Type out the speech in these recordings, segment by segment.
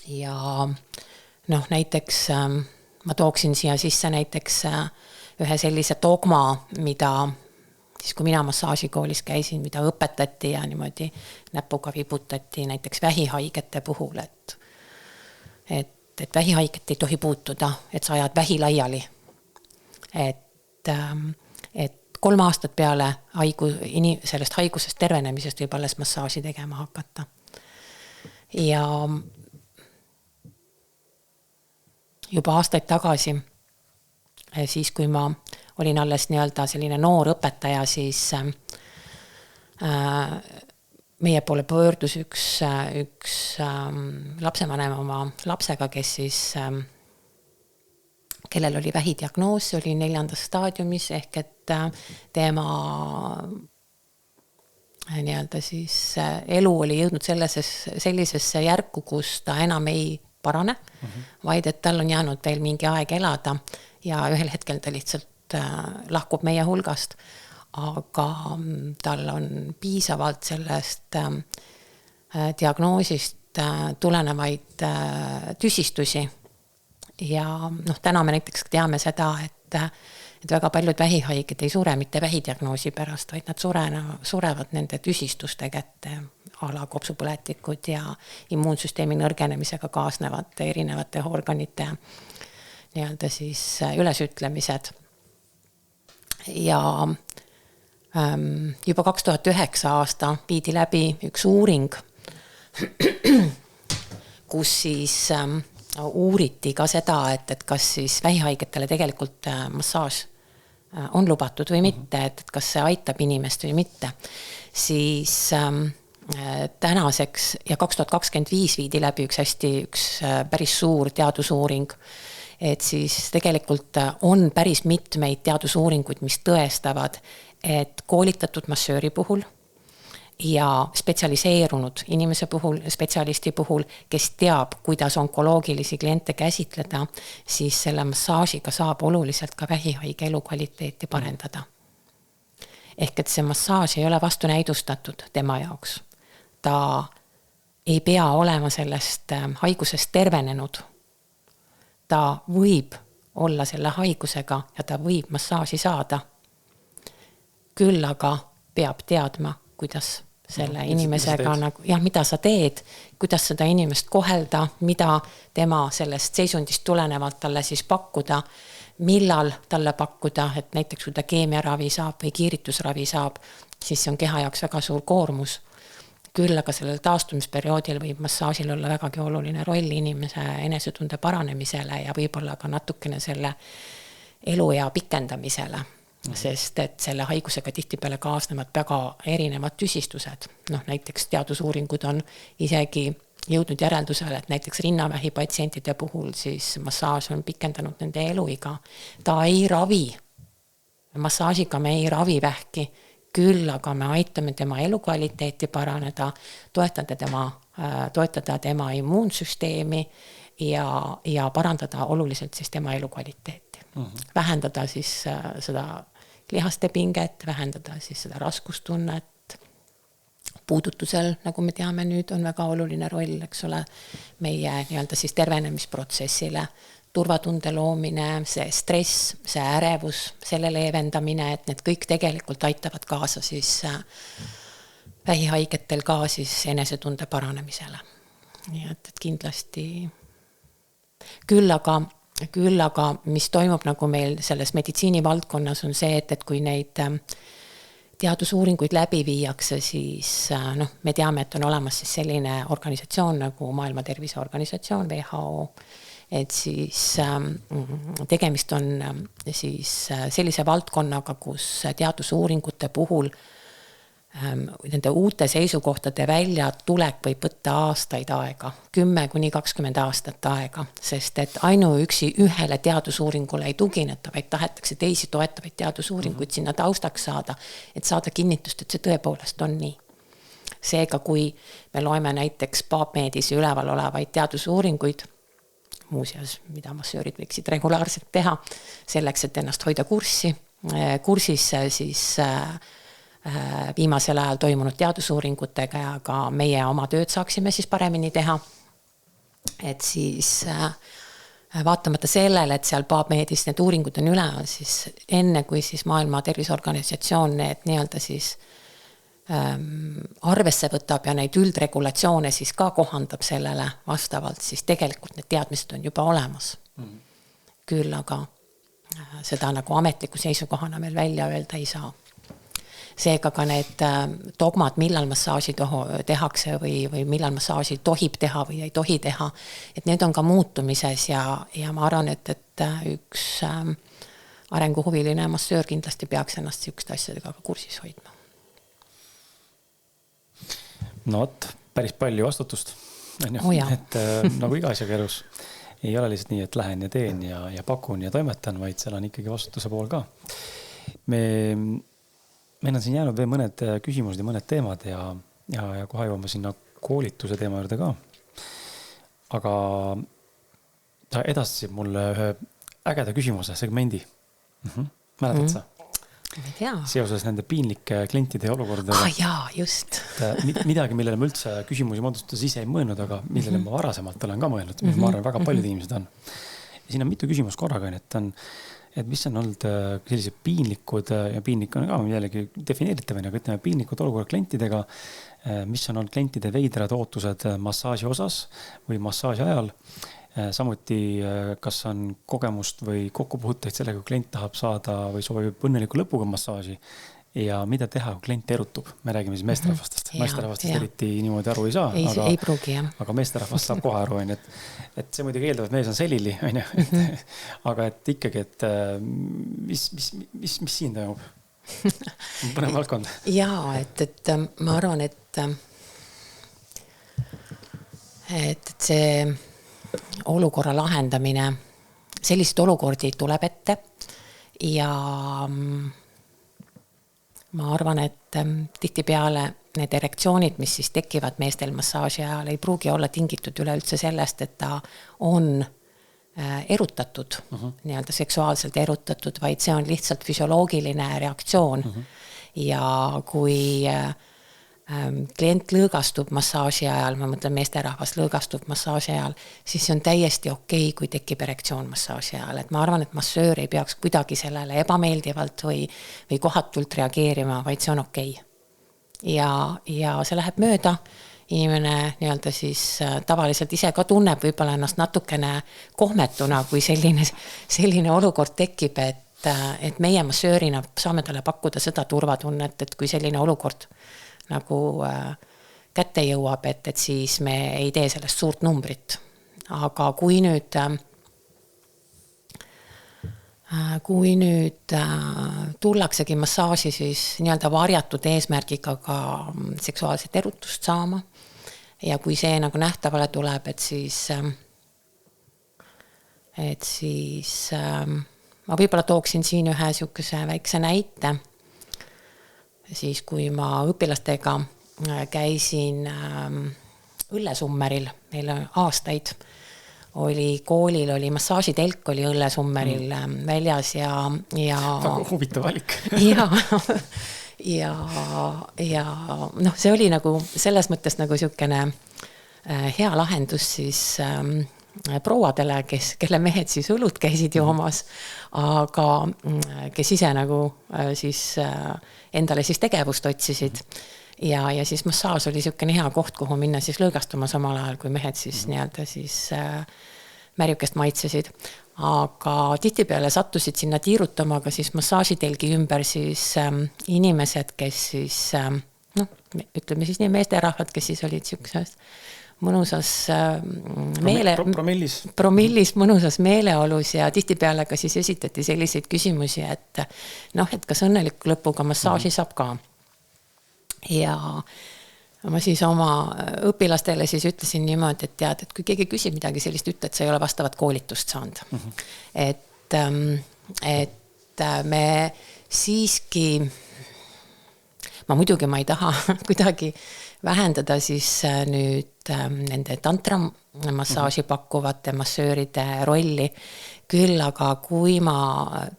Ja näiteks ma tooksin siia sisse näiteks ühe sellise dogma, mida siis kui mina massaažikoolis käisin, mida õpetati ja niimoodi näpuga vibutati näiteks vähihaigete puhul, et vähihaiget ei tohi puutuda, et sa ajad vähi laiali. Et 3 aastat peale sellest haigusest tervenemisest võib alles massaaži tegema hakata. Ja juba aastaid tagasi, siis kui ma olin alles nii-öelda selline noor õpetaja, siis meie poole pöördus üks lapsevanem oma lapsega, kes siis, kellel oli vähidiagnoos, oli 4. staadiumis, ehk et tema nii-öelda siis elu oli jõudnud sellisesse järku, kus ta enam ei parane, vaid et tal on jäänud veel mingi aeg elada ja ühel hetkel ta lihtsalt lahkub meie hulgast, aga tal on piisavalt sellest diagnoosist tulenevaid tüsistusi. Ja täna me näiteks teame seda, et väga paljud vähihaiged ei sure mitte vähidiagnoosi pärast, vaid nad surevad nende tüsistuste kätte, ala kopsupõletikud ja immuunsüsteemi nõrgenemisega kaasnevad erinevate organite nii-öelda siis ülesütlemised. Ja juba 2009 aasta viidi läbi üks uuring, kus siis uuriti ka seda, et kas siis vähihaigetele tegelikult massaaž on lubatud või mitte, et kas see aitab inimest või mitte. Siis tänaseks ja 2025 viidi läbi üks päris suur teadusuuring, et siis tegelikult on päris mitmeid teadusuuringuid, mis tõestavad, et koolitatud massööri puhul ja spetsialiseerunud inimese puhul, spetsialisti puhul, kes teab, kuidas onkoloogilisi kliente käsitleda, siis selle massaažiga saab oluliselt ka vähihaige elukvaliteeti parendada. Ehk et see massaaž ei ole vastunäidustatud tema jaoks. Ta ei pea olema sellest haigusest tervenenud. Ta võib olla selle haigusega ja ta võib massaaži saada. Küll aga peab teadma, kuidas selle inimesega, mida sa teed, kuidas seda inimest kohelda, mida tema sellest seisundist tulenevalt talle siis pakkuda, millal talle pakkuda, et näiteks kui ta keemiaravi saab või kiiritusravi saab, siis see on keha jaoks väga suur koormus. Küll aga sellel taastumisperioodil võib massaažil olla vägagi oluline roll inimese enesetunde paranemisele ja võib-olla ka natukene selle eluea pikendamisele, sest et selle haigusega tihtipeale kaasnevad väga erinevad tüsistused. Näiteks teadusuuringud on isegi jõudnud järeldusele, et näiteks rinnavähi patsientide puhul siis massaaž on pikendanud nende eluiga. Ta ei ravi, massaažiga me ei ravi vähki, küll aga me aitame tema elukvaliteeti paraneda, toetada tema immuunsüsteemi ja parandada oluliselt siis tema elukvaliteeti. Vähendada siis seda lihaste pinget, vähendada siis seda raskustunnet. Puudutusel, nagu me teame nüüd, on väga oluline roll, eks ole, meie nii-öelda siis tervenemisprotsessile. Turvatunde loomine, see stress, see ärevus, selle leevendamine, et need kõik tegelikult aitavad kaasa siis vähihaigetel ka siis enesetunde paranemisele. Nii et kindlasti küll aga mis toimub nagu meil selles meditsiini valdkonnas on see, et kui neid teadusuuringuid läbi viiakse, siis me teame, et on olemas siis selline organisatsioon nagu Maailma Terviseorganisatsioon, WHO, et siis tegemist on siis sellise valdkonnaga, kus teadusuuringute puhul nende uute seisukohtade välja tulek võib võtta aastaid aega, 10–20 aastat aega, sest et ainuüksi ühele teadusuuringule ei tugineta, vaid tahetakse teisi toetavaid teadusuuringuid sinna taustaks saada, et saada kinnitust, et see tõepoolest on nii. Seega, kui me loeme näiteks PubMedis üleval olevaid teadusuuringuid, muuseas, mida massöörid võiksid regulaarselt teha, selleks, et ennast hoida kursis siis viimasel ajal toimunud teadusuuringutega ja ka meie oma tööd saaksime siis paremini teha. et siis vaatamata sellele, et seal PubMedis need uuringud on üleval, siis enne kui siis Maailma Terviseorganisatsioon need nii-öelda siis arvesse võtab ja neid üldregulatsioone siis ka kohandab sellele vastavalt, siis tegelikult need teadmised on juba olemas. Küll aga seda nagu ametliku seisukohana veel välja öelda ei saa. Seega ka need dogmad, millal massaaži tehakse või millal massaaži tohib teha või ei tohi teha, et need on ka muutumises ja ma arvan, et üks arenguhuviline massöör kindlasti peaks ennast sihukeste asjadega ka kursis hoidma. No vot, päris palju vastutust. Et nagu iga asjaga elus ei ole lihtsalt nii, et lähen ja teen ja pakun ja toimetan, vaid seal on ikkagi vastutuse pool ka. Meil on siin jäänud veel mõned küsimused ja mõned teemad ja kohe jõuame sinna koolituse teema juurde ka. Aga ta edastasid mulle ühe ägeda küsimuse segmendi. Mäletad sa? Seoses nende piinlike klientide olukordadega. Jaa, just. Midagi, millele ma üldse küsimusi moodustas ise ei mõelnud, aga millele ma varasemalt olen ka mõelnud, mis ma arvan, väga paljud inimesed on. Ja siin on mitu küsimus korraga, et mis on olnud sellised piinlikud ja piinlik on ka jällegi defineeritavani, aga ütleme piinlikud olukorrad klientidega, mis on olnud klientide veidrad ootused massaaži osas või massaaži ajal. Samuti, kas on kogemust või kokkupuuteid sellega, kui klient tahab saada või soovib õnneliku lõpuga massaaži ja mida teha, kui klient erutub. Me räägime siis meesterahvastest. Meesterahvastest eriti niimoodi aru ei saa. Ei pruugi, jah. Aga meesterahvast saab kohe aru, et see muidugi eeldab, et mees on selili, aga et ikkagi, et mis siin toimub? Põnev valdkond. Jaa, et ma arvan, et see olukorra lahendamine, sellised olukordi tuleb ette ja ma arvan, et tihtipeale need erektsioonid, mis siis tekivad meestel massaaži ajal, ei pruugi olla tingitud üleüldse sellest, et ta on erutatud, nii-öelda seksuaalselt erutatud, vaid see on lihtsalt füsioloogiline reaktsioon. Ja kui klient lõõgastub massaaži ajal, ma mõtlen meesterahvas lõõgastub massaaži ajal, siis see on täiesti okei, kui tekib erektsioon massaaži ajal. Et ma arvan, et massöör ei peaks kuidagi sellele ebameeldivalt või kohatult reageerima, vaid see on okei. Ja see läheb mööda. Inimene nii-öelda siis tavaliselt ise ka tunneb võib-olla ennast natukene kohmetuna, kui selline olukord tekib, et meie massöörina saame talle pakkuda seda turvatunnet, et kui selline olukord nagu kätte jõuab, et siis me ei tee sellest suurt numbrit. Aga kui nüüd tullaksegi massaaži siis nii-öelda varjatud eesmärgiga ka seksuaalset erutust saama ja kui see nagu nähtavale tuleb, et siis ma võib-olla tooksin siin ühe sihukese väikse näite. Siis kui ma õpilastega käisin õllesummeril, meil aastaid koolil oli massaažitelk oli õllesummeril väljas ja väga huvitav valik. ja see oli nagu selles mõttes nagu sihukene hea lahendus siis prouadele, kelle mehed siis õlut käisid joomas, aga kes ise nagu siis endale siis tegevust otsisid. Ja siis massaaž oli sihukene hea koht, kuhu minna siis lõõgastuma samal ajal, kui mehed siis nii-öelda siis märjukest maitsesid. Aga tihtipeale sattusid sinna tiirutama ka siis massaažitelgi ümber siis inimesed, kes siis, ütleme siis nii meesterahvad, kes siis olid sihukesest mõnusas promillis mõnusas meeleolus ja tihtipeale ka siis esitati selliseid küsimusi, et kas õnneliku lõpuga massaaži saab ka. Ja ma siis oma õpilastele siis ütlesin niimoodi, et tead, et kui keegi küsib midagi sellist, ütle, et sa ei ole vastavat koolitust saanud. Et me siiski, ma ei taha kuidagi vähendada siis nüüd nende tantra massaaži pakkuvate massööride rolli. Küll, aga kui ma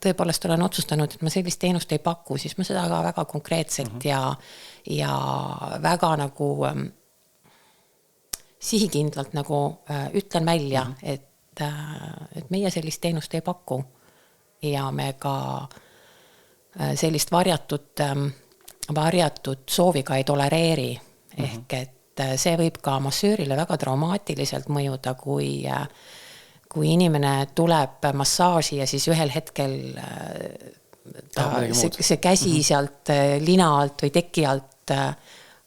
tõepoolest olen otsustanud, et ma sellist teenust ei paku, siis ma seda ka väga konkreetselt ja väga nagu sihikindlalt nagu ütlen välja, et meie sellist teenust ei paku ja me ka sellist varjatud soovi ka ei tolereeri. Ehk et see võib ka massöörile väga traumaatiliselt mõjuda, kui inimene tuleb massaaži ja siis ühel hetkel see käsi sealt lina alt või teki alt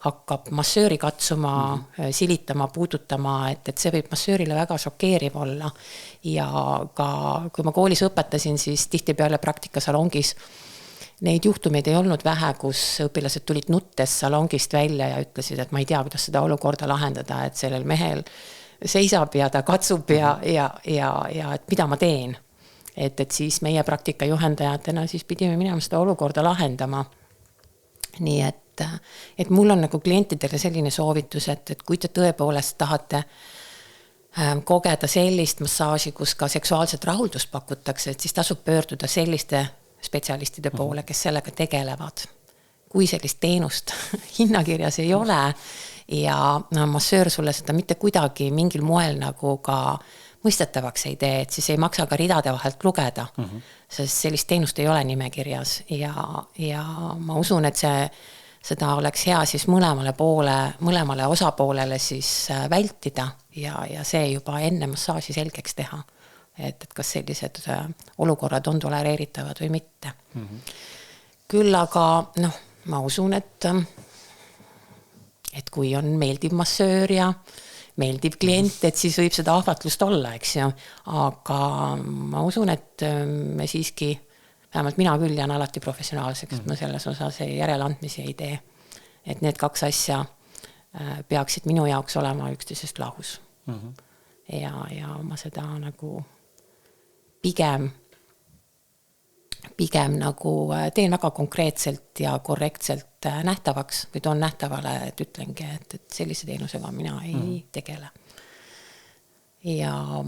hakkab massööri katsuma, silitama, puudutama, et see võib massöörile väga šokeeriv olla. Ja ka kui ma koolis õpetasin, siis tihtipeale praktikasalongis neid juhtumeid ei olnud vähe, kus õpilased tulid nuttes salongist välja ja ütlesid, et ma ei tea, kuidas seda olukorda lahendada, et sellel mehel seisab ja ta katsub ja et mida ma teen. Et siis meie praktikajuhendajatena siis pidime minema seda olukorda lahendama. Nii et mul on nagu klientidele selline soovitus, et kui te tõepoolest tahate kogeda sellist massaaži, kus ka seksuaalset rahuldust pakutakse, et siis tasub pöörduda selliste spetsialistide poole, kes sellega tegelevad. Kui sellist teenust hinnakirjas ei ole ja massöör sulle seda mitte kuidagi mingil moel nagu ka mõistetavaks ei tee, et siis ei maksa ka ridade vahelt lugeda, sest sellist teenust ei ole nimekirjas ja ma usun, et seda oleks hea siis mõlemale osapoolele siis vältida ja see juba enne massaaži selgeks teha, et kas sellised olukorrad on tolereeritavad või mitte. Küll aga ma usun, et kui on meeldiv massöör ja meeldiv klient, et siis võib seda ahvatlust olla, eks ju. Aga ma usun, et me siiski, vähemalt mina küll jään alati professionaalseks, et ma selles osas järeleandmisi ei tee. Et need kaks asja peaksid minu jaoks olema üksteisest lahus. Ja ma seda nagu pigem nagu teen väga konkreetselt ja korrektselt nähtavaks või toon nähtavale, et ütlengi, et sellise teenusega mina ei tegele. Ja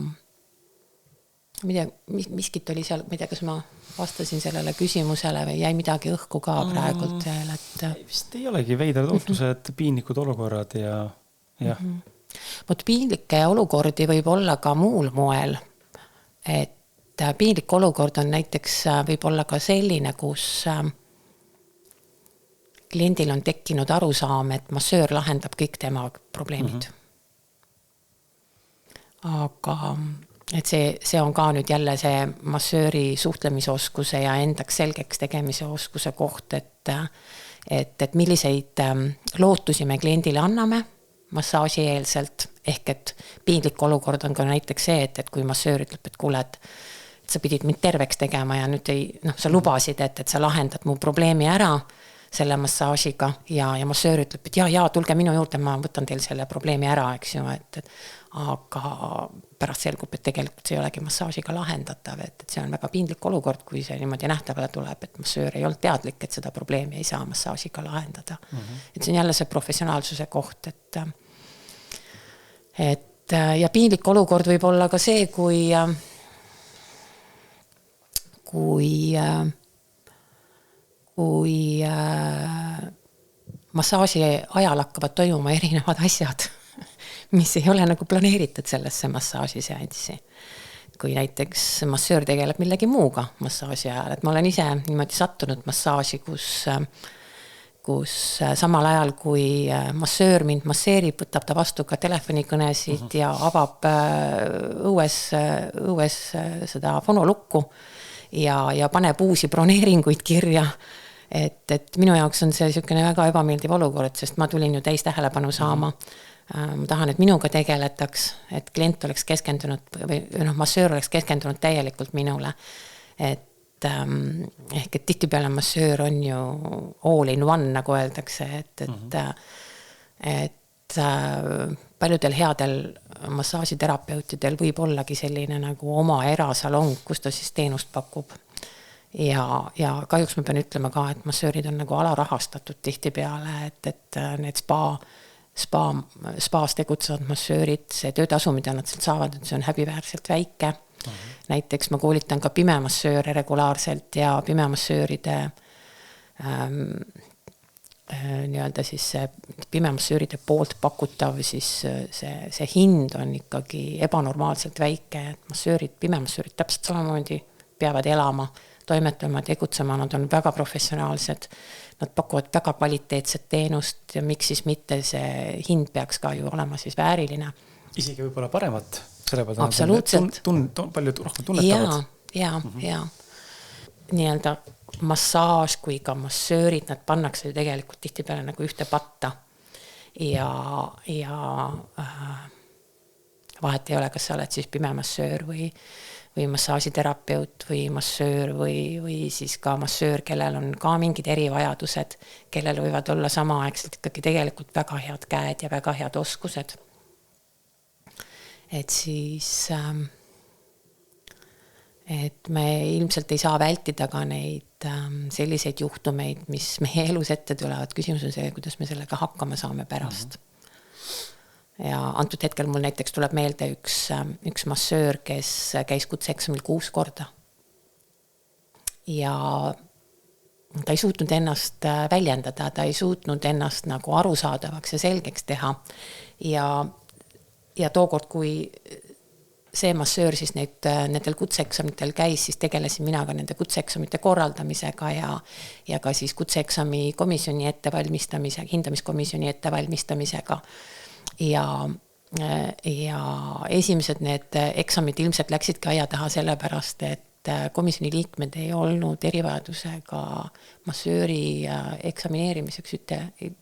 miskit oli seal, ma ei tea, kas ma vastasin sellele küsimusele või jäi midagi õhku ka praegult veel, et vist ei olegi veidrad ootused, piinlikud olukorrad ja jah. Vot piinlikke olukordi võib olla ka muul moel, et piinlik olukord on näiteks võib olla ka selline, kus kliendil on tekkinud arusaam, et massöör lahendab kõik tema probleemid. Aga et see on ka nüüd jälle see massööri suhtlemisoskuse ja endaks selgeks tegemise oskuse koht, et milliseid lootusi me kliendile anname massaaži eelselt, ehk et piinlik olukord on ka näiteks see, et kui massöör ütleb, et kuule, et sa pidid mind terveks tegema ja nüüd sa lubasid, et sa lahendad mu probleemi ära selle massaažiga ja massöör ütleb, et ja, tulge minu juurde, ma võtan teil selle probleemi ära, eks ju, aga pärast selgub, et tegelikult see ei olegi massaažiga lahendatav, et see on väga piinlik olukord, kui see niimoodi nähtavale tuleb, et massöör ei olnud teadlik, et seda probleemi ei saa massaažiga lahendada. Et see on jälle see professionaalsuse koht, ja piinlik olukord võib olla ka see, kui massaaži ajal hakkavad toimuma erinevad asjad, mis ei ole nagu planeeritud sellesse massaažiseanssi. Kui näiteks massöör tegeleb millegi muuga massaaži ajal, et ma olen ise niimoodi sattunud massaaži, kus samal ajal, kui massöör mind masseerib, võtab ta vastu ka telefonikõnesid ja avab õues seda fonolukku ja paneb uusi broneeringuid kirja. Et minu jaoks on see selline väga ebameeldiv olukord, sest ma tulin ju täis tähelepanu saama. Ma tahan, et minuga tegeletaks, et klient oleks keskendunud või massöör oleks keskendunud täielikult minule. Ehk et tihtipeale massöör on ju all in one, nagu öeldakse, et paljudel headel massaažiterapeutidel võib ollagi selline nagu oma erasalong, kus ta siis teenust pakub. Ja kahjuks ma pean ütlema ka, et massöörid on nagu alarahastatud tihtipeale, et need spaas tegutsevad massöörid, see töötasu, mida nad sealt saavad, et see on häbiväärselt väike. Näiteks ma koolitan ka pimemassööre regulaarselt ja pimemassööride nii-öelda siis see pimemassööride poolt pakutav, siis see hind on ikkagi ebanormaalselt väike, et massöörid, pimemassöörid täpselt samamoodi peavad elama, toimetama, tegutsema, nad on väga professionaalsed, nad pakuvad väga kvaliteetset teenust ja miks siis mitte see hind peaks ka ju olema siis vääriline. Isegi võib-olla paremat, selle pealt absoluutselt. Palju rohkem tunnetavad. Ja. Nii-öelda massaaž kui ka massöörid, nad pannakse ju tegelikult tihtipeale nagu ühte patta ja vahet ei ole, kas sa oled siis pimemassöör või massaažiterapeut või massöör või siis ka massöör, kellel on ka mingid erivajadused, kellel võivad olla samaaegselt ikkagi tegelikult väga head käed ja väga head oskused. Et siis et me ilmselt ei saa vältida ka neid selliseid juhtumeid, mis meie elus ette tulevad. Küsimus on see, kuidas me sellega hakkama saame pärast. Ja antud hetkel mul näiteks tuleb meelde üks massöör, kes käis kutseeksamil 6 korda. Ja ta ei suutnud ennast väljendada, ta ei suutnud ennast nagu arusaadavaks ja selgeks teha. Ja tookord, kui see massöör siis nendel kutseeksamitel käis, siis tegelesin mina ka nende kutseeksamite korraldamisega ja ka siis kutseeksami komisjoni ettevalmistamisega, hindamiskomisjoni ettevalmistamisega. Ja esimesed need eksamid ilmselt läksidki aia taha sellepärast, et komisjoni liikmed ei olnud erivajadusega massööri eksamineerimiseks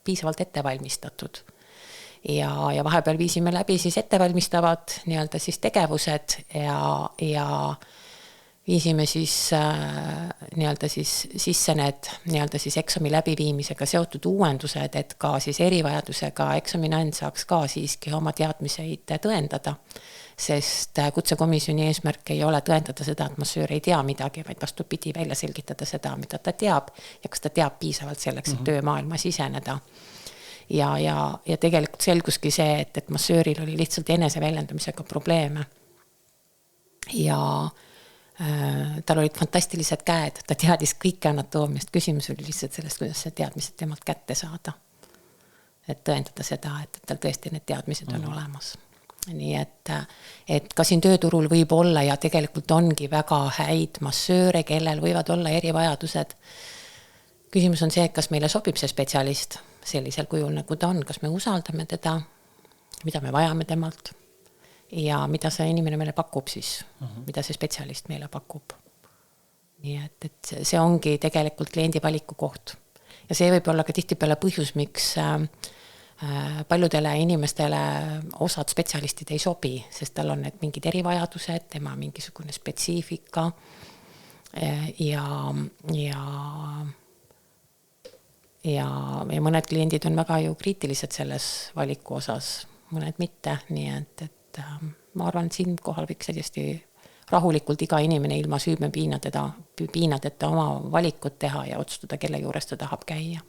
piisavalt ettevalmistatud. Ja vahepeal viisime läbi siis ettevalmistavad nii-öelda siis tegevused ja viisime siis nii-öelda siis sisse need nii-öelda siis eksami läbiviimisega seotud uuendused, et ka siis erivajadusega eksaminand saaks ka siiski oma teadmiseid tõendada, sest kutsekomisjoni eesmärk ei ole tõendada seda, et massöör ei tea midagi, vaid vastupidi välja selgitada seda, mida ta teab ja kas ta teab piisavalt selleks, et töömaailma siseneda. Ja tegelikult selguski see, et massööril oli lihtsalt eneseväljendamisega probleeme. Ja tal olid fantastilised käed, ta teadis kõike anatoomiast, küsimus oli lihtsalt sellest, kuidas see teadmised temalt kätte saada. Et tõendada seda, et tal tõesti need teadmised on olemas. Nii et ka siin tööturul võib olla ja tegelikult ongi väga häid massööre, kellel võivad olla erivajadused. Küsimus on see, kas meile sobib see spetsialist sellisel kujul, nagu ta on, kas me usaldame teda, mida me vajame temalt ja mida see inimene meile pakub siis, mida see spetsialist meile pakub. Nii et see ongi tegelikult kliendi valiku koht. Ja see võib olla ka tihtipeale põhjus, miks paljudele inimestele osad spetsialistid ei sobi, sest tal on need mingid erivajadused, tema mingisugune spetsiifika ja mõned kliendid on väga ju kriitilised selles valiku osas, mõned mitte, nii et ma arvan, et siin kohal võiks täiesti rahulikult iga inimene ilma süüme piinadeta oma valikut teha ja otsustada, kelle juures ta tahab käia.